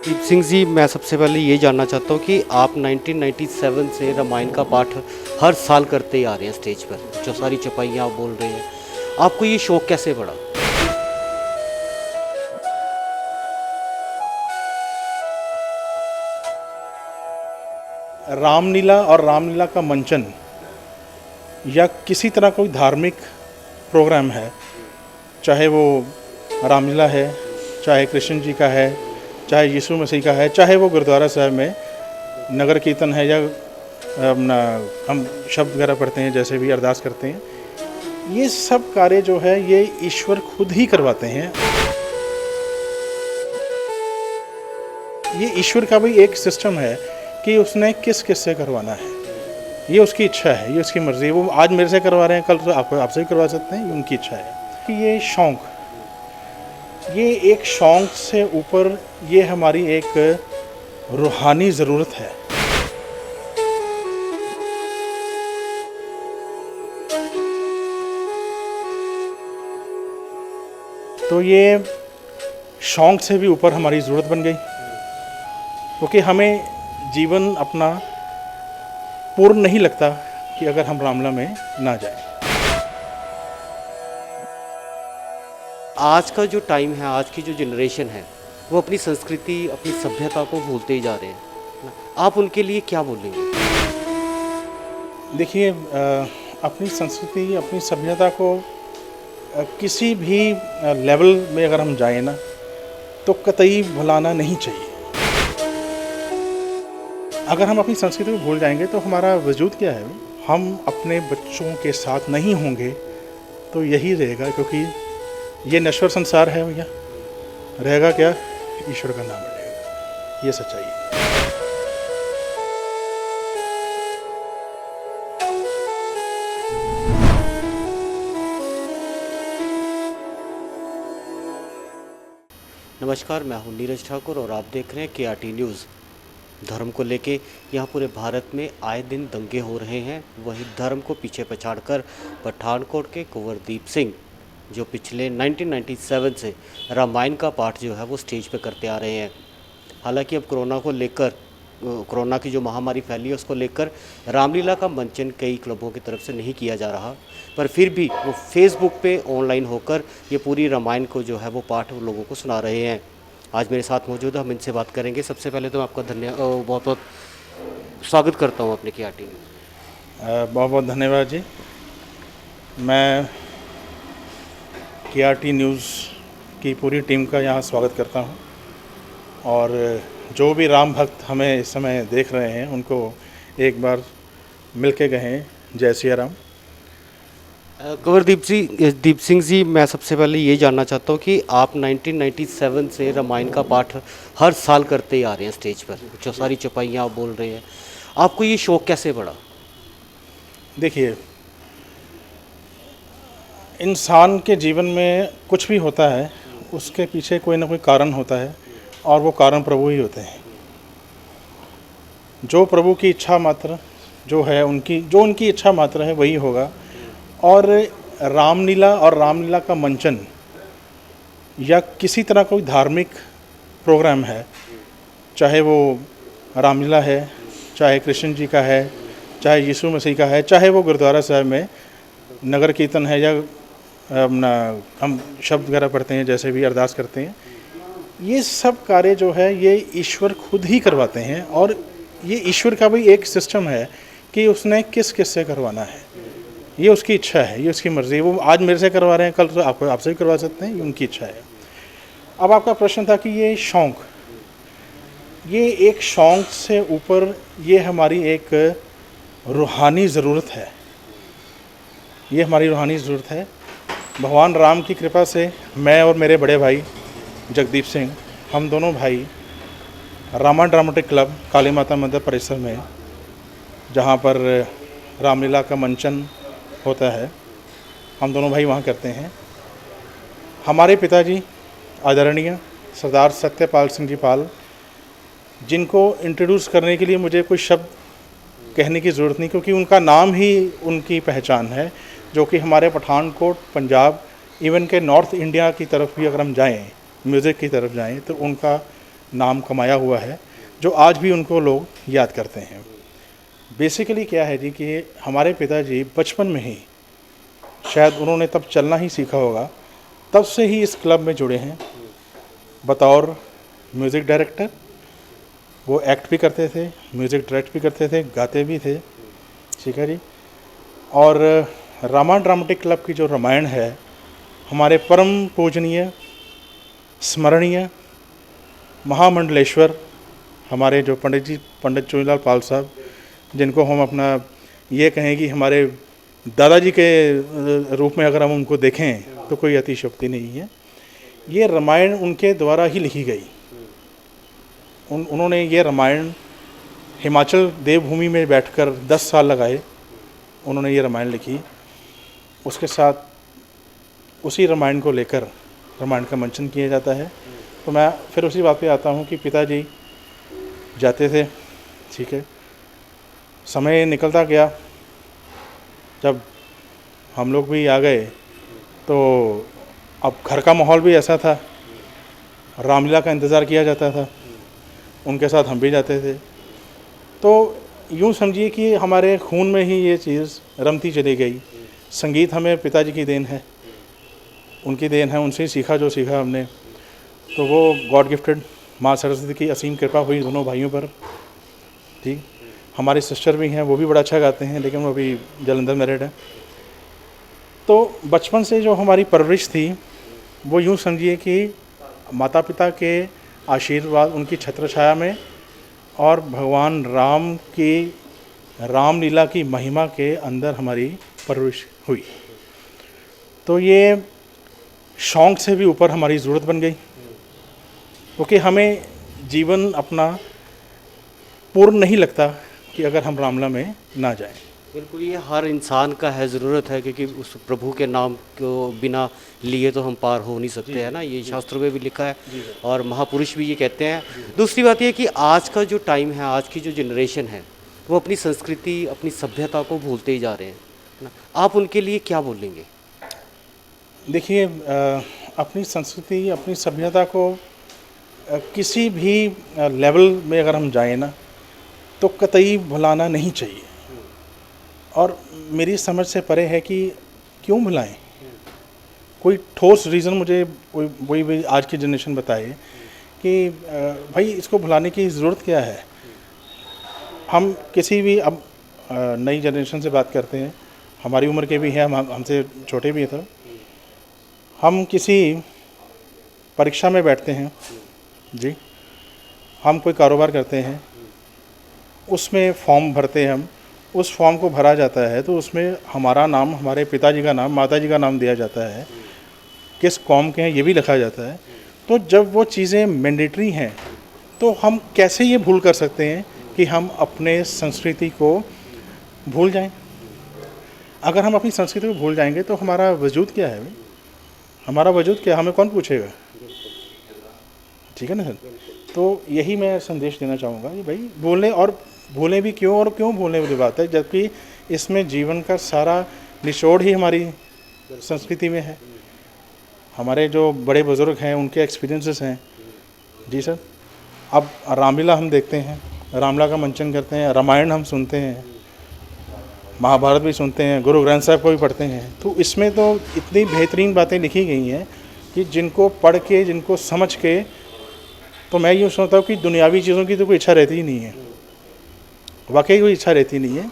दीप सिंह जी, मैं सबसे पहले ये जानना चाहता हूँ कि आप 1997 से रामायण का पाठ हर साल करते ही आ रहे हैं स्टेज पर, जो सारी चौपाइयाँ आप बोल रहे हैं। आपको ये शौक़ कैसे पड़ा? रामलीला और रामलीला का मंचन या किसी तरह कोई धार्मिक प्रोग्राम है, चाहे वो रामलीला है, चाहे कृष्ण जी का है, चाहे यीशु मसीह का है, चाहे वो गुरुद्वारा साहब में नगर कीर्तन है या अपना हम शब्द वगैरह पढ़ते हैं, जैसे भी अरदास करते हैं, ये सब कार्य जो है ये ईश्वर खुद ही करवाते हैं। ये ईश्वर का भी एक सिस्टम है कि उसने किस किस से करवाना है। ये उसकी इच्छा है, ये उसकी मर्ज़ी है। वो आज मेरे से करवा रहे हैं, कल तो आपसे भी करवा सकते हैं, ये उनकी इच्छा है। कि ये शौक़, ये एक शौक़ से ऊपर ये हमारी एक रूहानी ज़रूरत है। तो ये शौक़ से भी ऊपर हमारी ज़रूरत बन गई, क्योंकि हमें जीवन अपना पूर्ण नहीं लगता कि अगर हम रामलीला में ना जाएं। आज का जो टाइम है, आज की जो जनरेशन है, वो अपनी संस्कृति, अपनी सभ्यता को भूलते ही जा रहे हैं। आप उनके लिए क्या बोलेंगे? देखिए, अपनी संस्कृति, अपनी सभ्यता को किसी भी लेवल में अगर हम जाएं ना, तो कतई भुलाना नहीं चाहिए। अगर हम अपनी संस्कृति को भूल जाएंगे तो हमारा वजूद क्या है? हम अपने बच्चों के साथ नहीं होंगे तो यही रहेगा, क्योंकि ये नश्वर संसार है भैया। रहेगा क्या? ईश्वर का नाम रहेगा। ये सच्चाई है। नमस्कार, मैं हूं नीरज ठाकुर और आप देख रहे हैं KRT न्यूज़। धर्म को लेके यहाँ पूरे भारत में आए दिन दंगे हो रहे हैं। वही धर्म को पीछे पछाड़कर पठानकोट के कुंवरदीप सिंह, जो पिछले 1997 से रामायण का पाठ जो है वो स्टेज पे करते आ रहे हैं। हालांकि अब कोरोना की जो महामारी फैली है उसको लेकर रामलीला का मंचन कई क्लबों की तरफ से नहीं किया जा रहा, पर फिर भी वो फेसबुक पे ऑनलाइन होकर ये पूरी रामायण को जो है वो पाठ लोगों को सुना रहे हैं। आज मेरे साथ मौजूद है, हम इनसे बात करेंगे। सबसे पहले तो मैं आपका बहुत बहुत स्वागत करता हूँ अपने KRT में। बहुत बहुत धन्यवाद जी। मैं KRT न्यूज़ की पूरी टीम का यहाँ स्वागत करता हूँ, और जो भी राम भक्त हमें इस समय देख रहे हैं उनको एक बार मिल के कहें जय सिया राम। कुंवरदीप सिंह जी, मैं सबसे पहले ये जानना चाहता हूँ कि आप 1997 से रामायण का पाठ हर साल करते ही आ रहे हैं स्टेज पर, जो सारी चौपाइयाँ आप बोल रहे हैं। आपको ये शौक़ कैसे पड़ा? देखिए, इंसान के जीवन में कुछ भी होता है, उसके पीछे कोई ना कोई कारण होता है, और वो कारण प्रभु ही होते हैं। जो प्रभु की इच्छा मात्र जो है, उनकी इच्छा मात्र है वही होगा। और रामलीला और रामलीला का मंचन या किसी तरह कोई धार्मिक प्रोग्राम है, चाहे वो रामलीला है, चाहे कृष्ण जी का है, चाहे यीशु मसीह का है, चाहे वो गुरुद्वारा साहब में नगर कीर्तन है या अपना हम शब्द वगैरह पढ़ते हैं, जैसे भी अरदास करते हैं, ये सब कार्य जो है ये ईश्वर खुद ही करवाते हैं। और ये ईश्वर का भी एक सिस्टम है कि उसने किस किस से करवाना है। ये उसकी इच्छा है, ये उसकी मर्ज़ी है। वो आज मेरे से करवा रहे हैं, कल तो आपसे भी करवा सकते हैं, ये उनकी इच्छा है। अब आपका प्रश्न था कि ये शौक़, ये एक शौक़ से ऊपर ये हमारी एक रूहानी ज़रूरत है। ये हमारी रूहानी ज़रूरत है। भगवान राम की कृपा से मैं और मेरे बड़े भाई जगदीप सिंह, हम दोनों भाई रामा ड्रामेटिक क्लब काली माता मंदिर परिसर में, जहाँ पर रामलीला का मंचन होता है, हम दोनों भाई वहाँ करते हैं। हमारे पिताजी आदरणीय सरदार सत्यपाल सिंह जी पाल, जिनको इंट्रोड्यूस करने के लिए मुझे कोई शब्द कहने की ज़रूरत नहीं, क्योंकि उनका नाम ही उनकी पहचान है, जो कि हमारे पठानकोट, पंजाब, इवन के नॉर्थ इंडिया की तरफ भी अगर हम जाएं, म्यूज़िक की तरफ जाएं, तो उनका नाम कमाया हुआ है, जो आज भी उनको लोग याद करते हैं। बेसिकली क्या है जी कि हमारे पिताजी बचपन में ही, शायद उन्होंने तब चलना ही सीखा होगा, तब से ही इस क्लब में जुड़े हैं बतौर म्यूज़िक डायरेक्टर। वो एक्ट भी करते थे, म्यूज़िक डायरेक्ट भी करते थे, गाते भी थे, ठीक है जी। और रामा ड्रामेटिक क्लब की जो रामायण है, हमारे परम पूजनीय स्मरणीय महामंडलेश्वर हमारे जो पंडित चूनीलाल पाल साहब, जिनको हम अपना ये कहें कि हमारे दादाजी के रूप में अगर हम उनको देखें तो कोई अतिशयोक्ति नहीं है। ये रामायण उनके द्वारा ही लिखी गई। उन्होंने ये रामायण हिमाचल देवभूमि में बैठकर 10 साल लगाए, उन्होंने ये रामायण लिखी। उसके साथ उसी रामायण को लेकर रामायण का मंचन किया जाता है। तो मैं फिर उसी बात पे आता हूँ कि पिताजी जाते थे, ठीक है, समय निकलता गया, जब हम लोग भी आ गए तो अब घर का माहौल भी ऐसा था, रामलीला का इंतज़ार किया जाता था, उनके साथ हम भी जाते थे। तो यूँ समझिए कि हमारे खून में ही ये चीज़ रमती चली गई। संगीत हमें पिताजी की देन है, उनकी देन है, उनसे ही सीखा जो सीखा हमने। तो वो गॉड गिफ्टेड, माँ सरस्वती की असीम कृपा हुई दोनों भाइयों पर, ठीक। हमारे सिस्टर भी हैं, वो भी बड़ा अच्छा गाते हैं, लेकिन वो अभी जलंधर मैरिड है। तो बचपन से जो हमारी परवरिश थी, वो यूँ समझिए कि माता पिता के आशीर्वाद, उनकी छत्र छाया में, और भगवान राम की रामलीला की महिमा के अंदर हमारी परवरिश हुई। तो ये शौक़ से भी ऊपर हमारी ज़रूरत बन गई, क्योंकि हमें जीवन अपना पूर्ण नहीं लगता कि अगर हम रामलीला में ना जाएं। बिल्कुल, ये हर इंसान का है, ज़रूरत है, क्योंकि उस प्रभु के नाम को बिना लिए तो हम पार हो नहीं सकते हैं ना, ये शास्त्रों में भी लिखा है और महापुरुष भी ये कहते हैं। दूसरी बात ये कि आज का जो टाइम है, आज की जो जनरेशन है, वो अपनी संस्कृति, अपनी सभ्यता को भूलते ही जा रहे हैं ना। आप उनके लिए क्या बोलेंगे? देखिए, अपनी संस्कृति, अपनी सभ्यता को किसी भी लेवल में अगर हम जाएं ना, तो कतई भुलाना नहीं चाहिए। और मेरी समझ से परे है कि क्यों भुलाएं। कोई ठोस रीज़न मुझे वही आज की जनरेशन बताए कि भाई इसको भुलाने की ज़रूरत क्या है। हम किसी भी, अब नई जनरेशन से बात करते हैं, हमारी उम्र के भी हैं, हम हमसे छोटे भी थे। हम किसी परीक्षा में बैठते हैं जी, हम कोई कारोबार करते हैं, उसमें फॉर्म भरते हैं, हम उस फॉर्म को भरा जाता है तो उसमें हमारा नाम, हमारे पिताजी का नाम, माताजी का नाम दिया जाता है, किस कौम के हैं ये भी लिखा जाता है। तो जब वो चीज़ें मैंडेटरी हैं तो हम कैसे ये भूल कर सकते हैं कि हम अपने संस्कृति को भूल जाएं। अगर हम अपनी संस्कृति को भूल जाएंगे तो हमारा वजूद क्या है भाई, हमारा वजूद क्या, हमें कौन पूछेगा, ठीक है ना सर। तो यही मैं संदेश देना चाहूँगा कि भाई बोलने, और भूलें भी क्यों, और क्यों भूलने वाली बात है, जबकि इसमें जीवन का सारा निचोड़ ही हमारी संस्कृति में है। हमारे जो बड़े बुज़ुर्ग हैं उनके एक्सपीरियंसेस हैं जी सर। अब रामलीला हम देखते हैं, रामलीला का मंचन करते हैं, रामायण हम सुनते हैं, महाभारत भी सुनते हैं, गुरु ग्रंथ साहब को भी पढ़ते हैं। तो इसमें तो इतनी बेहतरीन बातें लिखी गई हैं कि जिनको पढ़ के, जिनको समझ के, तो मैं यूँ सोचता हूँ कि दुनियावी चीज़ों की तो कोई इच्छा रहती ही नहीं है, वाकई कोई इच्छा रहती नहीं है।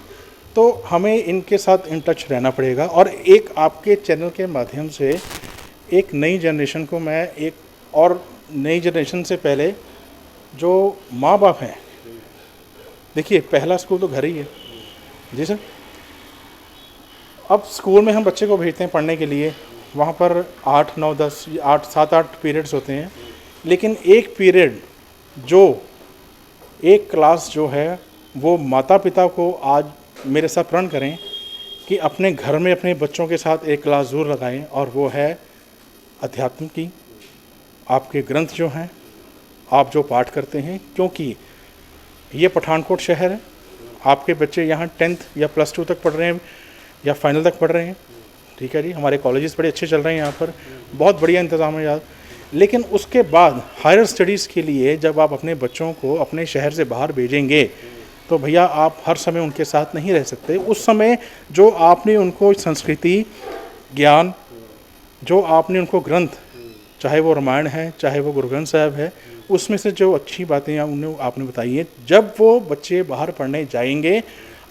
तो हमें इनके साथ इन टच रहना पड़ेगा। और एक आपके चैनल के माध्यम से एक नई जनरेशन को मैं, एक और नई जनरेशन से पहले जो माँ बाप हैं, देखिए पहला स्कूल तो घर ही है जी सर। अब स्कूल में हम बच्चे को भेजते हैं पढ़ने के लिए, वहाँ पर 8, 9, 10, 8, 7, 8 पीरियड्स होते हैं, लेकिन एक पीरियड, जो एक क्लास जो है, वो माता पिता को आज मेरे साथ प्रण करें कि अपने घर में अपने बच्चों के साथ एक क्लास ज़रूर लगाएं, और वो है अध्यात्म की। आपके ग्रंथ जो हैं, आप जो पाठ करते हैं, क्योंकि ये पठानकोट शहर है, आपके बच्चे यहाँ 10th या +2 तक पढ़ रहे हैं या फाइनल तक पढ़ रहे हैं, ठीक है जी। हमारे कॉलेजेस बड़े अच्छे चल रहे हैं यहाँ पर, बहुत बढ़िया इंतज़ाम है यार। लेकिन उसके बाद हायर स्टडीज़ के लिए जब आप अपने बच्चों को अपने शहर से बाहर भेजेंगे तो भैया आप हर समय उनके साथ नहीं रह सकते। उस समय जो आपने उनको संस्कृति, ज्ञान, जो आपने उनको ग्रंथ, चाहे वो रामायण है, चाहे वो गुरु ग्रंथ साहब है, उसमें से जो अच्छी बातें उन्हें आपने बताई हैं, जब वो बच्चे बाहर पढ़ने जाएंगे,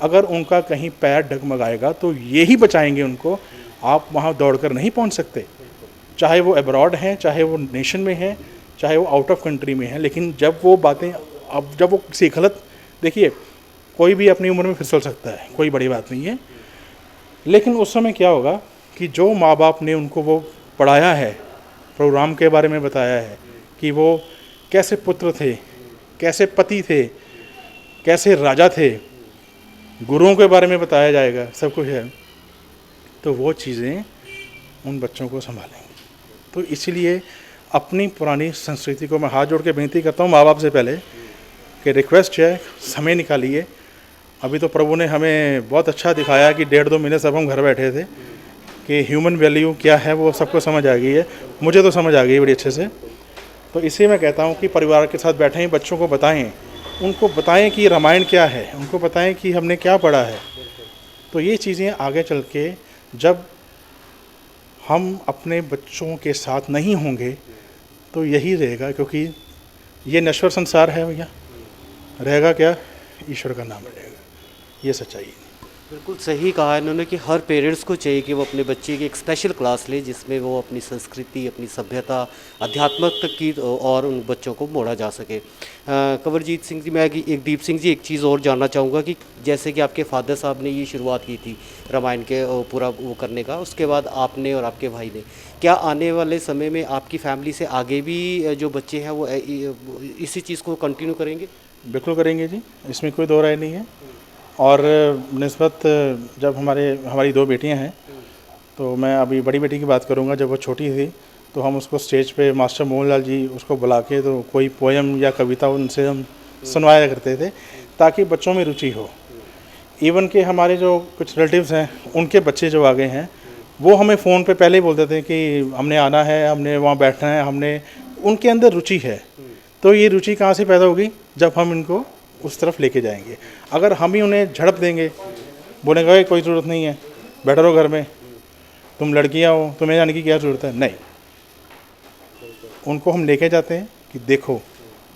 अगर उनका कहीं पैर डगमगाएगा तो यही बचाएंगे उनको। आप वहाँ दौड़कर नहीं पहुँच सकते, चाहे वो अब्रॉड हैं, चाहे वो नेशन में हैं, चाहे वो आउट ऑफ कंट्री में हैं। लेकिन जब वो बातें, अब जब वो किसी गलत, देखिए कोई भी अपनी उम्र में फिसल सकता है, कोई बड़ी बात नहीं है, लेकिन उस समय क्या होगा कि जो माँ बाप ने उनको वो पढ़ाया है, प्रोग्राम के बारे में बताया है कि वो कैसे पुत्र थे, कैसे पति थे, कैसे राजा थे, गुरुओं के बारे में बताया जाएगा, सब कुछ है, तो वो चीज़ें उन बच्चों को संभालेंगे। तो इसलिए अपनी पुरानी संस्कृति को मैं हाथ जोड़ के विनती करता हूँ माँ बाप से पहले कि रिक्वेस्ट है, समय निकालिए। अभी तो प्रभु ने हमें बहुत अच्छा दिखाया कि 1.5-2 महीने सब हम घर बैठे थे कि ह्यूमन वैल्यू क्या है वो सबको समझ आ गई है। मुझे तो समझ आ गई बड़ी अच्छे से। तो इसी मैं कहता हूँ कि परिवार के साथ बैठें, बच्चों को बताएं, उनको बताएं कि रामायण क्या है, उनको बताएं कि हमने क्या पढ़ा है। तो ये चीज़ें आगे चल के जब हम अपने बच्चों के साथ नहीं होंगे तो यही रहेगा, क्योंकि ये नश्वर संसार है भैया, रहेगा क्या, ईश्वर का नाम रहेगा। ये सच्चाई है। बिल्कुल सही कहा इन्होंने कि हर पेरेंट्स को चाहिए कि वो अपने बच्चे की एक स्पेशल क्लास ले जिसमें वो अपनी संस्कृति, अपनी सभ्यता, अध्यात्मक की और उन बच्चों को मोड़ा जा सके। कंवरजीत सिंह जी, मैं एक दीप सिंह जी, एक चीज़ और जानना चाहूँगा कि जैसे कि आपके फादर साहब ने ये शुरुआत की थी रामायण के पूरा वो करने का, उसके बाद आपने और आपके भाई ने, क्या आने वाले समय में आपकी फैमिली से आगे भी जो बच्चे हैं वो इसी चीज़ को कंटिन्यू करेंगे? बिल्कुल करेंगे जी, इसमें कोई दो राय नहीं है। और निस्बत जब हमारी 2 बेटियां हैं, तो मैं अभी बड़ी बेटी की बात करूंगा। जब वो छोटी थी तो हम उसको स्टेज पे मास्टर मोहनलाल जी उसको बुला के तो कोई पोएम या कविता उनसे हम सुनवाया करते थे ताकि बच्चों में रुचि हो। इवन के हमारे जो कुछ रिलेटिव्स हैं उनके बच्चे जो आ गए हैं वो हमें फ़ोन पे पहले ही बोलते थे कि हमने आना है, हमने वहाँ बैठना है, हमने, उनके अंदर रुचि है। तो ये रुचि कहाँ से पैदा होगी, जब हम इनको उस तरफ लेके जाएंगे। अगर हम ही उन्हें झड़प देंगे, बोलेंगे कोई ज़रूरत नहीं है, बैठो रहो घर में, तुम लड़कियां हो, तुम्हें जाने की क्या ज़रूरत है, नहीं। उनको हम लेके जाते हैं कि देखो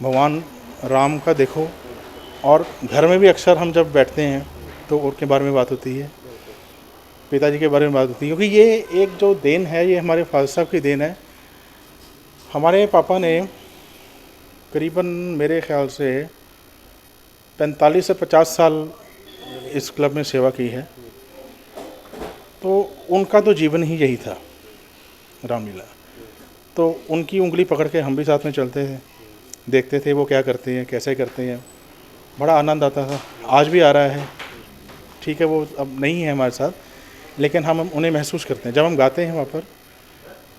भगवान राम का देखो। और घर में भी अक्सर हम जब बैठते हैं तो उनके बारे में बात होती है, पिताजी के बारे में बात होती है, क्योंकि ये एक जो देन है ये हमारे फादर साहब की देन है। हमारे पापा ने करीबन मेरे ख्याल से 45 से 50 साल इस क्लब में सेवा की है। तो उनका तो जीवन ही यही था, रामलीला। तो उनकी उंगली पकड़ के हम भी साथ में चलते थे, देखते थे वो क्या करते हैं, कैसे करते हैं, बड़ा आनंद आता था। आज भी आ रहा है, ठीक है वो अब नहीं है हमारे साथ, लेकिन हम उन्हें महसूस करते हैं। जब हम गाते हैं वहाँ पर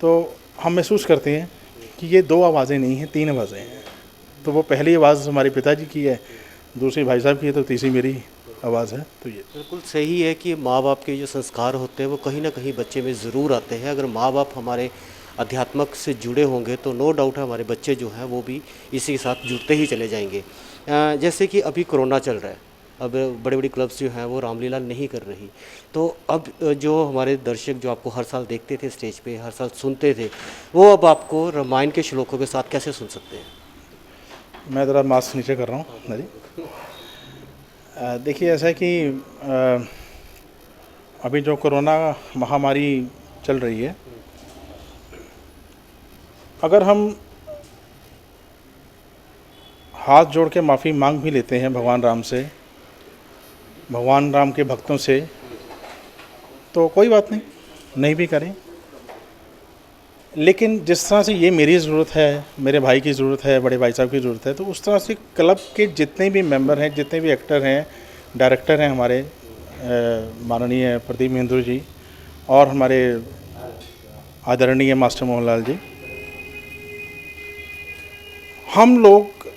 तो हम महसूस करते हैं कि ये 2 आवाज़ें नहीं हैं, 3 आवाज़ें हैं। तो वो पहली आवाज़ हमारे पिताजी की है, दूसरी भाई साहब की है, तो तीसरी मेरी आवाज़ है। तो ये बिल्कुल सही है कि माँ बाप के जो संस्कार होते हैं वो कहीं ना कहीं बच्चे में ज़रूर आते हैं। अगर माँ बाप हमारे अध्यात्मक से जुड़े होंगे तो नो डाउट है हमारे बच्चे जो हैं वो भी इसी के साथ जुड़ते ही चले जाएंगे। जैसे कि अभी कोरोना चल रहा है, अब बड़े बड़ी क्लब्स जो हैं वो रामलीला नहीं कर रही, तो अब जो हमारे दर्शक जो आपको हर साल देखते थे स्टेज पे, हर साल सुनते थे, वो अब आपको रामायण के श्लोकों के साथ कैसे सुन सकते हैं? मैं ज़रा मास्क नीचे कर रहा हूँ ना जी। देखिए ऐसा है कि अभी जो कोरोना महामारी चल रही है, अगर हम हाथ जोड़ के माफ़ी मांग भी लेते हैं भगवान राम से, भगवान राम के भक्तों से, तो कोई बात नहीं, नहीं भी करें। लेकिन जिस तरह से ये मेरी ज़रूरत है, मेरे भाई की ज़रूरत है, बड़े भाई साहब की ज़रूरत है, तो उस तरह से क्लब के जितने भी मेंबर हैं, जितने भी एक्टर हैं, डायरेक्टर हैं हमारे माननीय प्रदीप महेंद्र जी और हमारे आदरणीय मास्टर मोहनलाल जी, हम लोग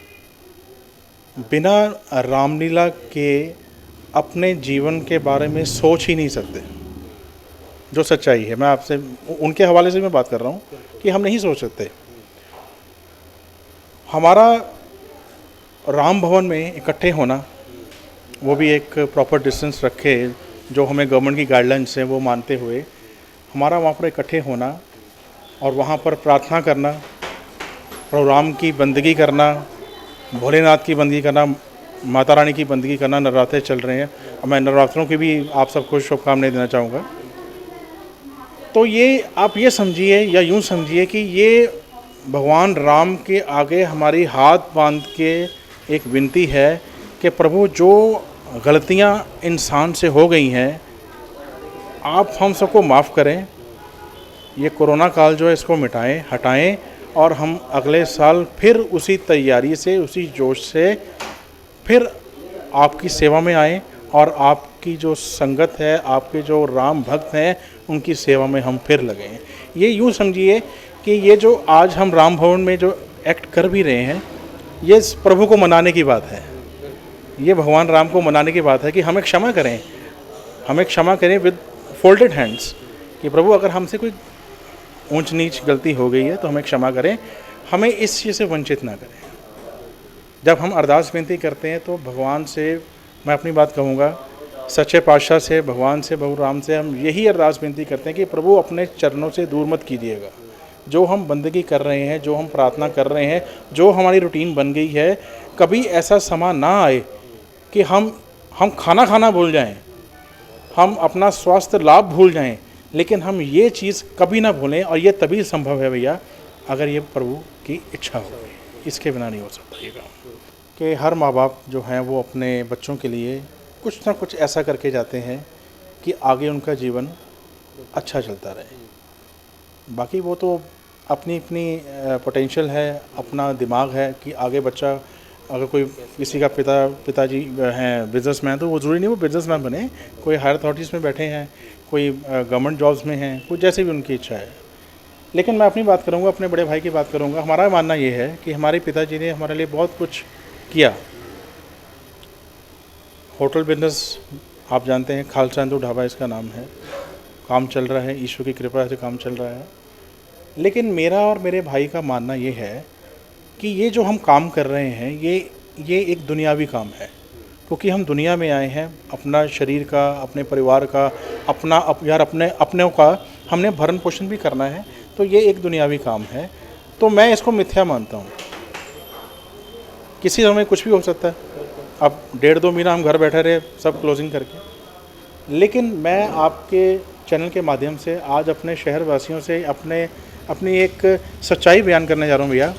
बिना रामलीला के अपने जीवन के बारे में सोच ही नहीं सकते। जो सच्चाई है, मैं आपसे उनके हवाले से मैं बात कर रहा हूँ कि हम नहीं सोच सकते। हमारा राम भवन में इकट्ठे होना, वो भी एक प्रॉपर डिस्टेंस रखे, जो हमें गवर्नमेंट की गाइडलाइंस है वो मानते हुए हमारा वहाँ पर इकट्ठे होना और वहाँ पर प्रार्थना करना, प्रभु राम की बंदगी करना, भोलेनाथ की बंदगी करना, माता रानी की बंदगी करना। नवरात्रे चल रहे हैं और मैं नवरात्रों की भी आप सबको शुभकामनाएं देना चाहूँगा। तो ये आप ये समझिए या यूँ समझिए कि ये भगवान राम के आगे हमारी हाथ बांध के एक विनती है कि प्रभु जो गलतियाँ इंसान से हो गई हैं आप हम सबको माफ़ करें, ये कोरोना काल जो है इसको मिटाएं, हटाएं और हम अगले साल फिर उसी तैयारी से, उसी जोश से फिर आपकी सेवा में आएं और आपकी जो संगत है, आपके जो राम भक्त हैं, उनकी सेवा में हम फिर लगें। ये यूँ समझिए कि ये जो आज हम राम भवन में जो एक्ट कर भी रहे हैं, ये प्रभु को मनाने की बात है, ये भगवान राम को मनाने की बात है कि हमें क्षमा करें, हमें क्षमा करें विद फोल्डेड हैंड्स कि प्रभु अगर हमसे कोई ऊंच नीच गलती हो गई है तो हमें क्षमा करें, हमें इस चीज़ से वंचित ना करें। जब हम अरदास विनती करते हैं तो भगवान से, मैं अपनी बात कहूँगा, सच्चे पातशाह से, भगवान से, प्रभु राम से हम यही अरदास विनती करते हैं कि प्रभु अपने चरणों से दूर मत कीजिएगा। जो हम बंदगी कर रहे हैं, जो हम प्रार्थना कर रहे हैं, जो हमारी रूटीन बन गई है, कभी ऐसा समय ना आए कि हम खाना भूल जाएं, हम अपना स्वास्थ्य लाभ भूल जाएं, लेकिन हम ये चीज़ कभी ना भूलें। और ये तभी संभव है भैया अगर ये प्रभु की इच्छा हो, इसके बिना नहीं हो सकता ये काम। कि हर माँ बाप जो हैं वो अपने बच्चों के लिए कुछ ना कुछ ऐसा करके जाते हैं कि आगे उनका जीवन अच्छा चलता रहे। बाकी वो तो अपनी अपनी पोटेंशियल है, अपना दिमाग है कि आगे बच्चा, अगर कोई किसी का पिताजी हैं बिजनेसमैन, तो वो ज़रूरी नहीं वो बिजनेसमैन बने, कोई हायर अथॉरिटीज़ में बैठे हैं, कोई गवर्नमेंट जॉब्स में हैं, कोई जैसे भी उनकी इच्छा है। लेकिन मैं अपनी बात करूँगा, अपने बड़े भाई की बात करूँगा। हमारा मानना ये है कि हमारे पिताजी ने हमारे लिए बहुत कुछ किया। होटल बिजनेस आप जानते हैं, खालसा हिंदू ढाबा इसका नाम है, काम चल रहा है, ईश्वर की कृपा से काम चल रहा है। लेकिन मेरा और मेरे भाई का मानना ये है कि ये जो हम काम कर रहे हैं ये एक दुनियावी काम है, क्योंकि हम दुनिया में आए हैं अपना शरीर का, अपने परिवार का, अपनों का हमने भरण पोषण भी करना है, तो ये एक दुनियावी काम है। तो मैं इसको मिथ्या मानता हूँ। किसी समय कुछ भी हो सकता है, अब 1.5-2 महीना हम घर बैठे रहे सब क्लोजिंग करके। लेकिन मैं आपके चैनल के माध्यम से आज अपने शहरवासियों से अपनी एक सच्चाई बयान करने जा रहा हूँ भैया,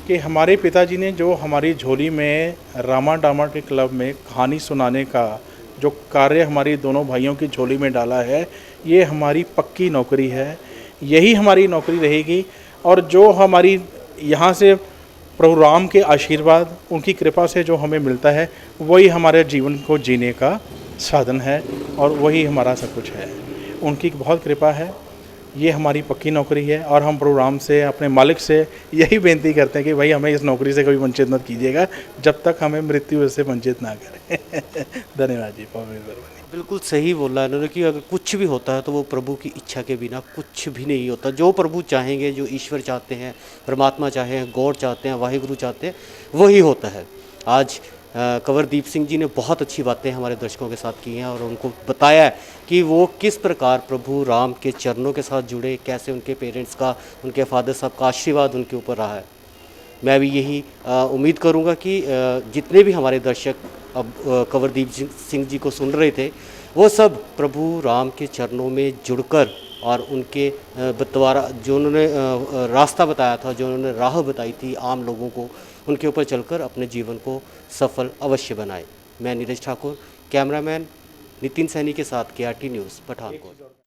कि हमारे पिताजी ने जो हमारी झोली में रामा डामा के क्लब में कहानी सुनाने का जो कार्य हमारी दोनों भाइयों की झोली में डाला है, ये हमारी पक्की नौकरी है, यही हमारी नौकरी रहेगी। और जो हमारी यहाँ से प्रभु राम के आशीर्वाद, उनकी कृपा से जो हमें मिलता है, वही हमारे जीवन को जीने का साधन है और वही हमारा सब कुछ है। उनकी बहुत कृपा है, ये हमारी पक्की नौकरी है। और हम प्रभु राम से, अपने मालिक से यही बेनती करते हैं कि भाई हमें इस नौकरी से कभी वंचित मत कीजिएगा, जब तक हमें मृत्यु से वंचित ना करें। धन्यवाद जी, बहुत मेहरबानी। बिल्कुल सही बोला इन्होंने कि अगर कुछ भी होता है तो वो प्रभु की इच्छा के बिना कुछ भी नहीं होता। जो प्रभु चाहेंगे, जो ईश्वर चाहते हैं, परमात्मा चाहे हैं, गॉड चाहते हैं, वाहिगुरु चाहते हैं, वही होता है। आज कंवरदीप सिंह जी ने बहुत अच्छी बातें हमारे दर्शकों के साथ की हैं और उनको बताया है कि वो किस प्रकार प्रभु राम के चरणों के साथ जुड़े, कैसे उनके पेरेंट्स का, उनके फादर साहब का आशीर्वाद उनके ऊपर रहा है। मैं भी यही उम्मीद करूंगा कि जितने भी हमारे दर्शक अब कंवरदीप सिंह जी को सुन रहे थे, वो सब प्रभु राम के चरणों में जुड़कर और उनके बतवारा जो उन्होंने रास्ता बताया था, जो उन्होंने राह बताई थी आम लोगों को, उनके ऊपर चलकर अपने जीवन को सफल अवश्य बनाए। मैं नीरज ठाकुर, कैमरामैन नितिन सैनी के साथ KRT न्यूज़, पठानकोट।